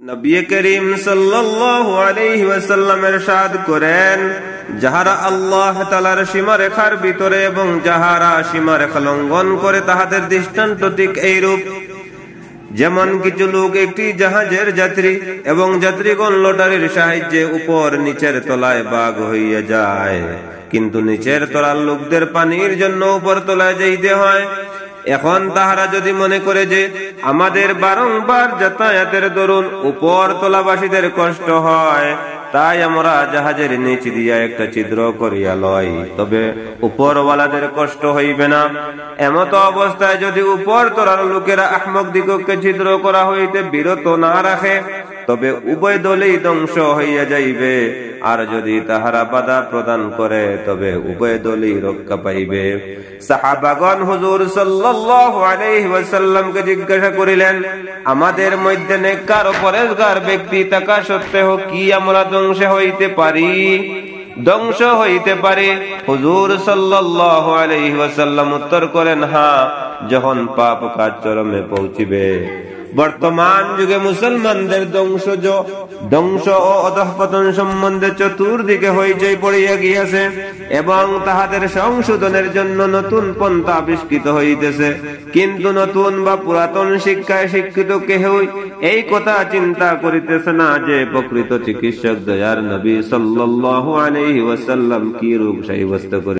নবী করিম সাল্লাল্লাহু আলাইহি ওয়াসাল্লাম ইরশাদ করেন, যাহারা আল্লাহ তাআলার সীমারেখার ভিতরে এবং যাহারা সীমারেখা লঙ্ঘন করে তাহাদের দৃষ্টান্ত ঠিক এইরূপ, যেমন কিছু লোক একটি জাহাজের যাত্রী এবং যাত্রীগণ লটারির সাহায্যে উপর নিচের তলায় ভাগ হইয়া যায়, কিন্তু নিচের তলার লোকদের পানির জন্য উপর তলায় যাইতে হয়। এখন তাহারা যদি মনে করে যে আমাদের বারংবার যাতায়াতের দরুন উপর তলাবাসীদের কষ্ট হয়, তাই আমরা জাহাজের নিচ দিয়া একটা ছিদ্র করিয়া লই, তবে উপরওয়ালাদের কষ্ট হইবে না। এমত অবস্থায় যদি উপর তলার লোকেরা আহমক দিগকে ছিদ্র করা হইতে বিরত না রাখে, তবে উভয় দলই ধ্বংস হইয়া যাইবে, আর যদি তাহারা বাধা প্রদান করে তবে উভয় দলই রক্ষা পাইবে। সাহাবাগণ হুজুর সাল্লাল্লাহু আলাইহি ওয়াসাল্লামকে জিজ্ঞাসা করিলেন, আমাদের মধ্যে নেককার ও পরেজগার ব্যক্তি থাকা সত্ত্বেও কি আমরা ধ্বংস হইতে পারি? ধ্বংস হইতে পারে। হুজুর সাল্লাল্লাহু আলাইহি ওয়াসাল্লাম উত্তর করেন, হ্যাঁ, যখন পাপ কাজ চরমে পৌঁছিবে। বর্তমান যুগে মুসলমানদের ধ্বংস ও অধঃপতন সম্বন্ধে চতুর্দিকে হইচই পড়িয়া গিয়াছে এবং তাহাদের সংশোধনের জন্য নতুন পন্থা আবিষ্কৃত হইতেছে, কিন্তু নতুন বা পুরাতন শিক্ষায় শিক্ষিত কেহই এই কথা চিন্তা করিতেছে না যে প্রকৃত চিকিৎসক দয়ার নবী সাল্লাল্লাহু আলাইহি ওয়াসাল্লাম কি রোগ সাব্যস্ত করে।